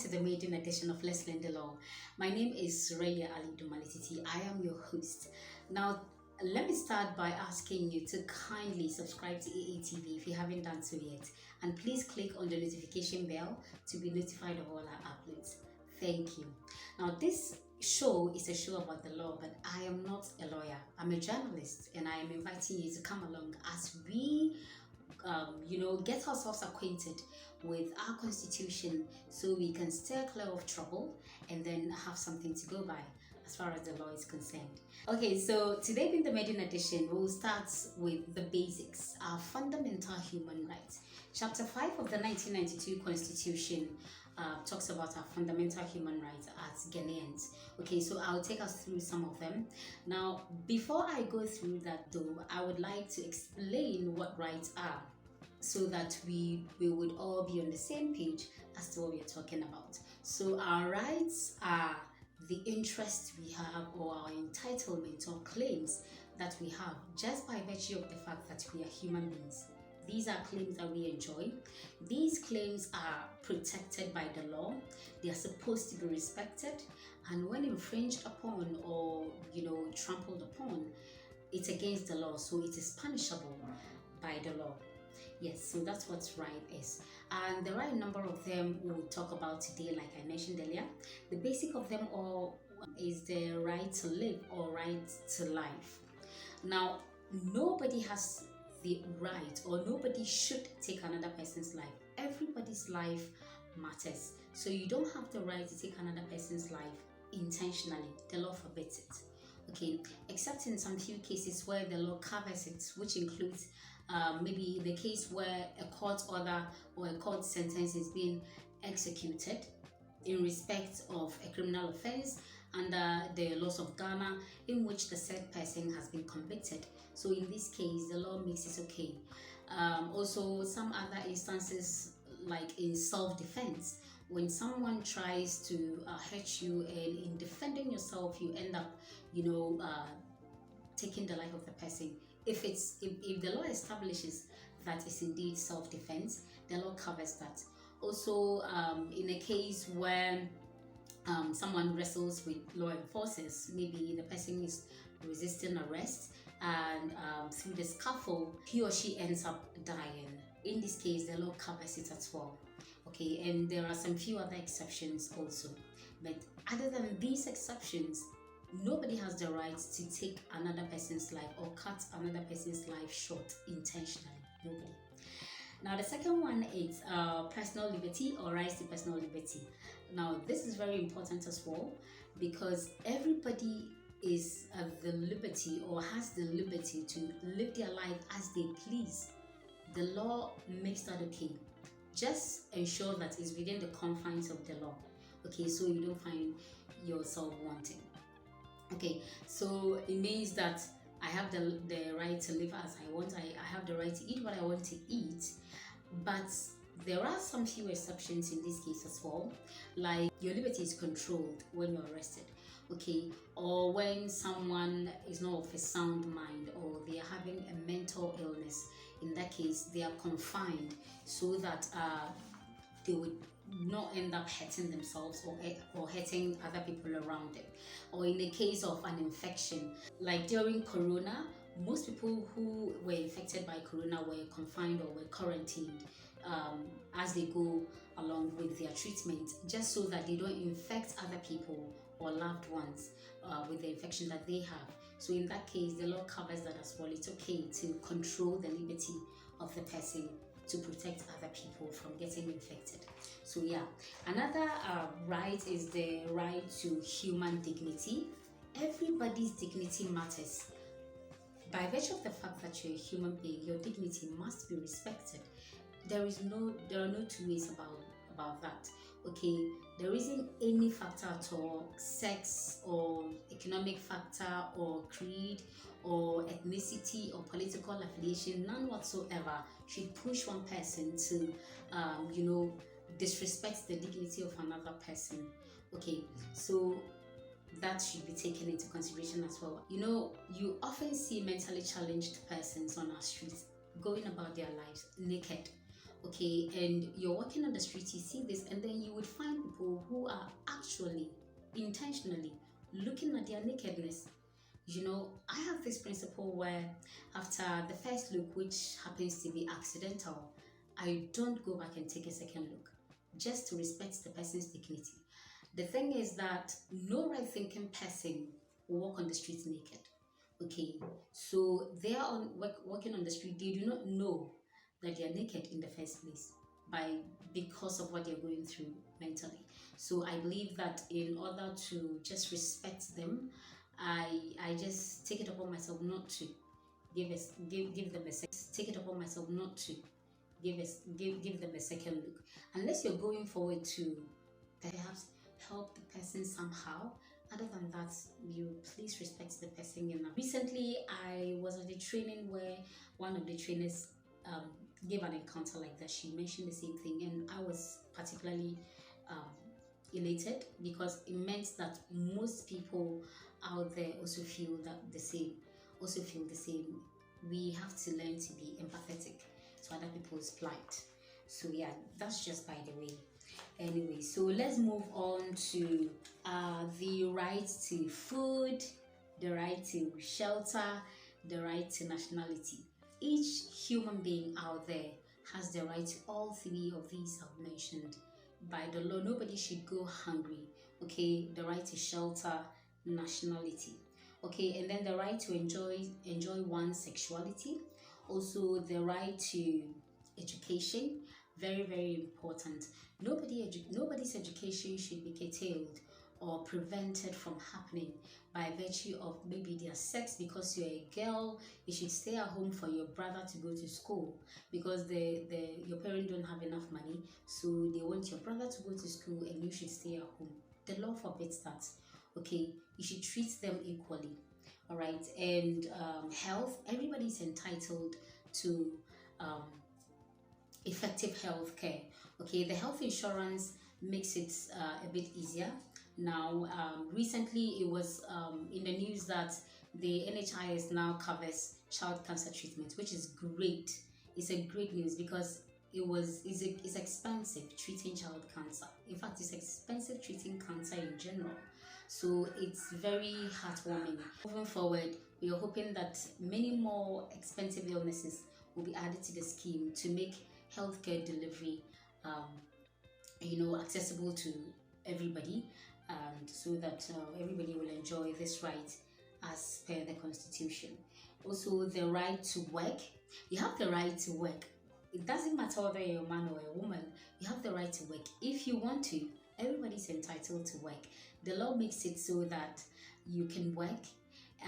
to the maiden edition of Let's Learn the Law. My name is Suraya Ali Dumalititi. I am your host. Now, let me start by asking you to kindly subscribe to AATV if you haven't done so yet. And please click on the notification bell to be notified of all our uploads. Thank you. Now, this show is a show about the law, but I am not a lawyer. I'm a journalist, and I am inviting you to come along as we get ourselves acquainted with our constitution so we can steer clear of trouble and then have something to go by as far as the law is concerned. Okay, so today being the maiden edition, we'll start with the basics, our fundamental human rights. Chapter 5 of the 1992 Constitution talks about our fundamental human rights as Ghanaians. Okay, so I'll take us through some of them. Now, before I go through that though, I would like to explain what rights are so that we would all be on the same page as to what we are talking about. So our rights are the interest we have or our entitlement or claims that we have just by virtue of the fact that we are human beings. These are claims that we enjoy. These claims are protected by the law. They are supposed to be respected, and when infringed upon or trampled upon, it's against the law, so it is punishable by the law. Yes, so that's what right is. And there are a number of them we'll talk about today, like I mentioned earlier. The basic of them all is the right to live or right to life. Now, nobody has the right or nobody should take another person's life. Everybody's life matters. So you don't have the right to take another person's life intentionally. The law forbids it. Okay, except in some few cases where the law covers it, which includes maybe the case where a court order or a court sentence is being executed in respect of a criminal offense under the laws of Ghana in which the said person has been convicted. So in this case, the law makes it okay. Also, some other instances like in self-defense, when someone tries to hurt you and in defending yourself, you end up, taking the life of the person. If the law establishes that it's indeed self-defense, the law covers that. Also, in a case where someone wrestles with law enforcers, maybe the person is resisting arrest and through the scaffold, he or she ends up dying. In this case, the law covers it as well. Okay, and there are some few other exceptions also. But other than these exceptions, nobody has the right to take another person's life or cut another person's life short intentionally. Nobody. Now, the second one is personal liberty or rights to personal liberty. Now, this is very important as well because everybody is at the liberty or has the liberty to live their life as they please. The law makes that okay. Just ensure that it's within the confines of the law. Okay, so you don't find yourself wanting. Okay, so it means that I have the right to live as I want. I have the right to eat what I want to eat. But there are some few exceptions in this case as well. Like your liberty is controlled when you're arrested. Okay, or when someone is not of a sound mind or they are having a mental illness. In that case, they are confined so that they would not end up hurting themselves or hurting other people around them. Or in the case of an infection, like during Corona, most people who were infected by Corona were confined or were quarantined as they go along with their treatment, just so that they don't infect other people or loved ones with the infection that they have. So in that case, the law covers that as well. It's okay to control the liberty of the person to protect other people from getting infected. So yeah, another right is the right to human dignity. Everybody's dignity matters. By virtue of the fact that you're a human being, your dignity must be respected. There are no two ways about that. Okay, there isn't any factor at all, sex or economic factor or creed or ethnicity or political affiliation, none whatsoever should push one person to disrespect the dignity of another person. Okay, so that should be taken into consideration as well. You often see mentally challenged persons on our streets going about their lives naked. Okay, and you're walking on the street, you see this, and then you would find people who are actually intentionally looking at their nakedness. I have this principle where after the first look, which happens to be accidental, I don't go back and take a second look just to respect the person's dignity. The thing is that no right thinking person will walk on the streets naked. Okay, so they are walking on the street, they do not know that they are naked in the first place because of what they're going through mentally. So I believe that in order to just respect them, I just take it upon myself not to give them a second. Take it upon myself not to give them a second look, unless you're going forward to perhaps help the person somehow. Other than that, you please respect the person. Recently, I was at a training where one of the trainers gave an encounter like that. She mentioned the same thing, and I was particularly um, elated because it meant that most people out there also feel the same. We have to learn to be empathetic to other people's plight. So yeah, that's just by the way. Anyway, so let's move on to the right to food, the right to shelter, the right to nationality. Each human being out there has the right to all three of these I've mentioned. By the law, nobody should go hungry. Okay, the right to shelter, nationality. Okay, and then the right to enjoy one's sexuality. Also, the right to education, very, very important. Nobody's education should be curtailed or prevented from happening by virtue of maybe their sex. Because you're a girl, you should stay at home for your brother to go to school because your parents don't have enough money, so they want your brother to go to school and you should stay at home. The law forbids that. Okay, you should treat them equally. All right, and health, everybody's entitled to effective health care. Okay, the health insurance makes it a bit easier. Now, recently it was in the news that the NHIS now covers child cancer treatment, which is great. It's a great news because it's expensive treating child cancer. In fact, it's expensive treating cancer in general. So it's very heartwarming. Moving forward, we are hoping that many more expensive illnesses will be added to the scheme to make healthcare delivery accessible to everybody, and so that everybody will enjoy this right as per the constitution. Also, the right to work. You have the right to work. It doesn't matter whether you're a man or a woman, you have the right to work if you want to. Everybody's entitled to work. The law makes it so that you can work,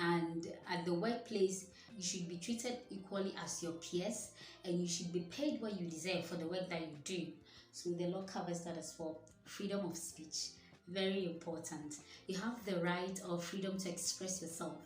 and at the workplace you should be treated equally as your peers, and you should be paid what you deserve for the work that you do. So the law covers that as well. Freedom of speech, very important. You have the right of freedom to express yourself.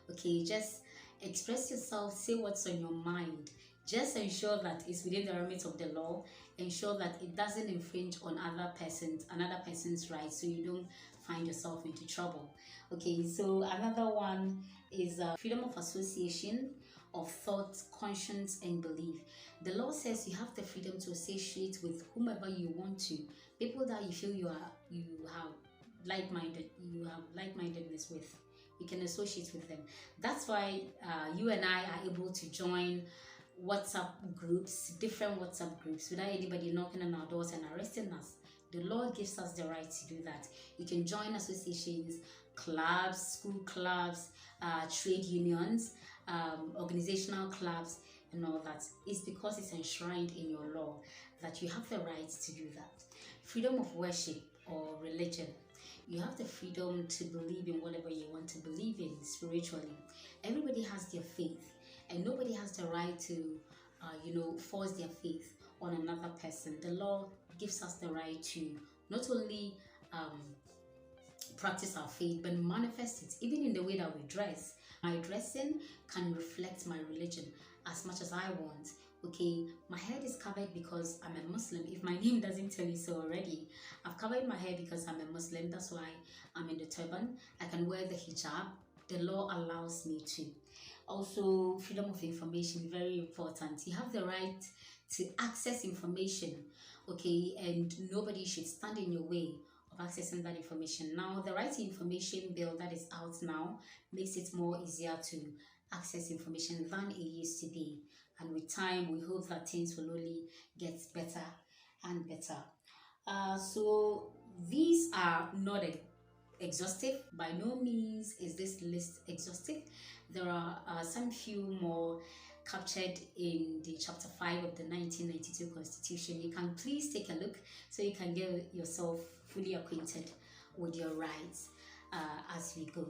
Okay, just express yourself, say what's on your mind. Just ensure that it's within the remit of the law. Ensure that it doesn't infringe on another person's rights, so you don't find yourself into trouble. Okay, so another one is freedom of association, of thought, conscience, and belief. The law says you have the freedom to associate with whomever you want to, people that you feel you have like-mindedness with. You can associate with them. That's why you and I are able to join WhatsApp groups, different WhatsApp groups, without anybody knocking on our doors and arresting us. The law gives us the right to do that. You can join associations, clubs, school clubs, trade unions, organizational clubs, and all that. It's because it's enshrined in your law that you have the right to do that. Freedom of worship or religion. You have the freedom to believe in whatever you want to believe in spiritually. Everybody has their faith, and nobody has the right to, force their faith on another person. The law gives us the right to not only practice our faith, but manifest it even in the way that we dress. My dressing can reflect my religion as much as I want. Okay, my head is covered because I'm a Muslim. If my name doesn't tell you so already, I've covered my hair because I'm a Muslim. That's why I'm in the turban. I can wear the hijab. The law allows me to. Also, freedom of information, very important. You have the right to access information, okay, and nobody should stand in your way accessing that information. Now, the Right to Information Bill that is out now makes it more easier to access information than it used to be. And with time, we hope that things will only get better and better. So these are not exhaustive. By no means is this list exhaustive. There are some few more captured in the chapter 5 of the 1992 Constitution. You can please take a look so you can get yourself fully acquainted with your rights as we go.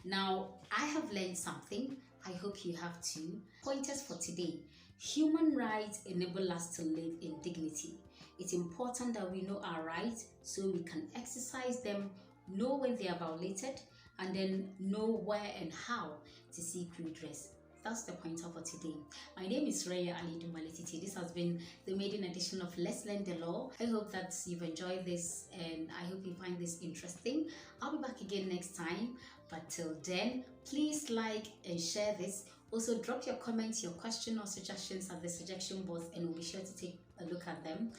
Now, I have learned something. I hope you have too. Pointers for today. Human rights enable us to live in dignity. It's important that we know our rights so we can exercise them, know when they are violated, and then know where and how to seek redress. That's the pointer for today. My name is Raya Ali Dumaletiti. This has been the maiden edition of Let's Learn the Law. I hope that you've enjoyed this and I hope you find this interesting. I'll be back again next time. But till then, please like and share this. Also, drop your comments, your questions or suggestions at the suggestion box and we'll be sure to take a look at them.